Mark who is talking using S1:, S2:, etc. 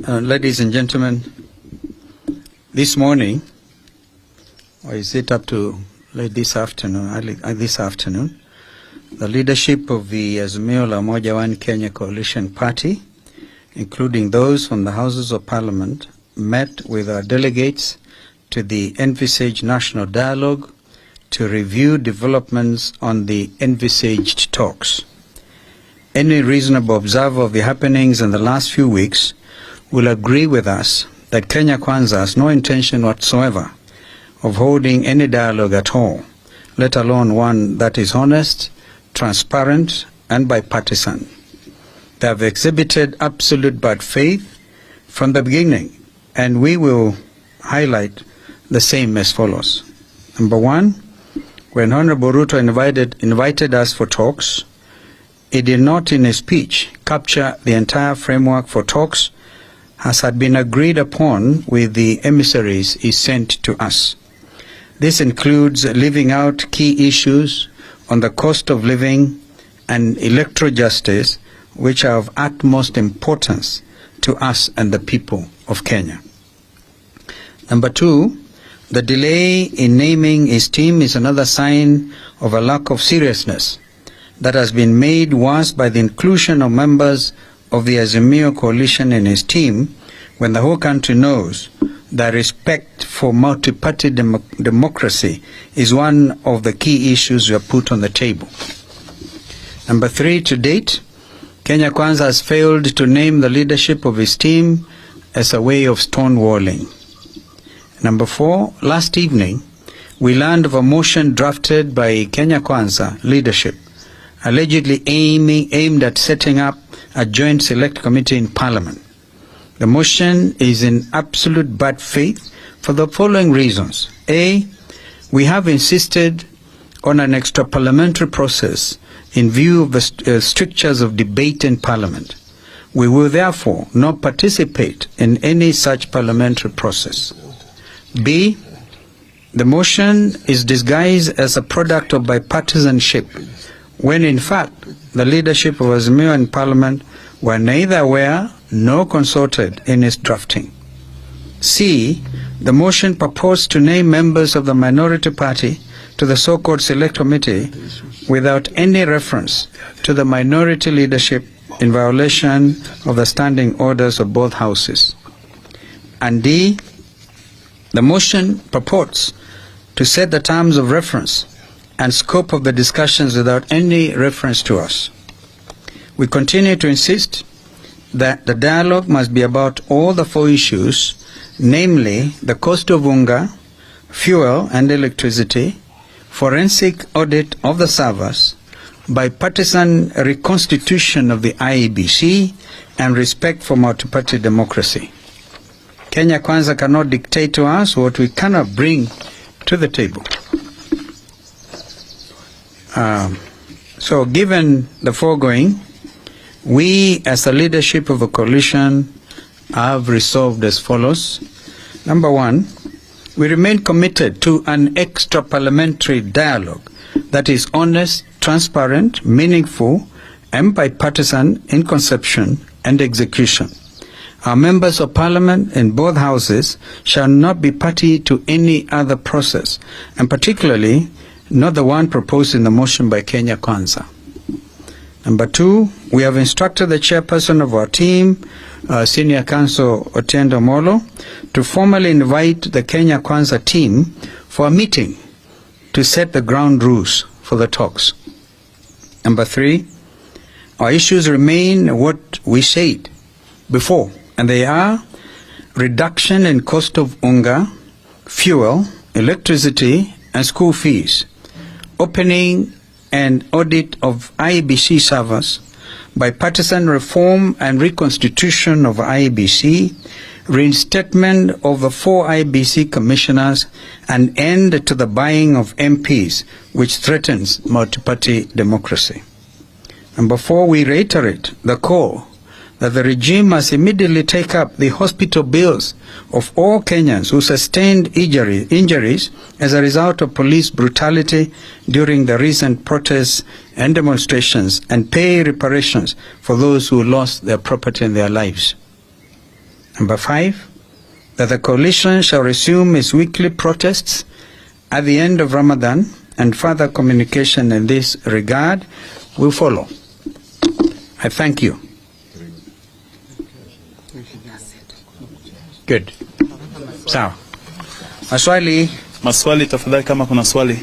S1: Ladies and gentlemen, this morning, or is it up to late this afternoon, the leadership of the Azimio la Umoja One Kenya Coalition Party, including those from the Houses of Parliament, met with our delegates to the envisaged national dialogue to review developments on the envisaged talks. Any reasonable observer of the happenings in the last few weeks will agree with us that Kenya Kwanza has no intention whatsoever of holding any dialogue at all, let alone one that is honest, transparent, and bipartisan. They have exhibited absolute bad faith from the beginning, and we will highlight the same as follows. Number one, when Honorable Ruto invited us for talks, he did not in his speech capture the entire framework for talks as had been agreed upon with the emissaries he sent to us. This includes leaving out key issues on the cost of living and electoral justice, which are of utmost importance to us and the people of Kenya. Number two, the delay in naming his team is another sign of a lack of seriousness that has been made worse by the inclusion of members of the Azimio coalition in his team, when the whole country knows that respect for multi-party democracy is one of the key issues we have put on the table. Number three, to date, Kenya Kwanza has failed to name the leadership of his team as a way of stonewalling. Number four, last evening, we learned of a motion drafted by Kenya Kwanza leadership, allegedly aimed at setting up a joint select committee in Parliament. The motion is in absolute bad faith for the following reasons. A, we have insisted on an extra-parliamentary process in view of the strictures of debate in Parliament. We will therefore not participate in any such parliamentary process. B, the motion is disguised as a product of bipartisanship, when in fact the leadership of Azimio in Parliament were neither aware nor consulted in its drafting. C, the motion proposed to name members of the minority party to the so-called select committee without any reference to the minority leadership, in violation of the standing orders of both houses. And D, the motion purports to set the terms of reference and scope of the discussions without any reference to us. We continue to insist that the dialogue must be about all the four issues, namely the cost of unga, fuel and electricity, forensic audit of the servers, bipartisan reconstitution of the IEBC, and respect for multi-party democracy. Kenya Kwanza cannot dictate to us what we cannot bring to the table. So given the foregoing, we as the leadership of the coalition have resolved as follows. Number one, we remain committed to an extra-parliamentary dialogue that is honest, transparent, meaningful, and bipartisan in conception and execution. Our members of Parliament in both houses shall not be party to any other process, and particularly not the one proposed in the motion by Kenya Kwanza. Number two, we have instructed the chairperson of our team, Senior Counsel Otiendo Molo, to formally invite the Kenya Kwanza team for a meeting to set the ground rules for the talks. Number three, our issues remain what we said before, and they are reduction in cost of unga, fuel, electricity, and school fees, opening and audit of IEBC servers, bipartisan reform and reconstitution of IEBC, reinstatement of the 4 IEBC commissioners, and end to the buying of MPs, which threatens multi-party democracy. Number four, we reiterate the call that the regime must immediately take up the hospital bills of all Kenyans who sustained injuries as a result of police brutality during the recent protests and demonstrations, and pay reparations for those who lost their property and their lives. Number 5, that the coalition shall resume its weekly protests at the end of Ramadan, and further communication in this regard will follow. I thank you. Good. Sawa. Maswali
S2: tafadhali, kama kuna swali.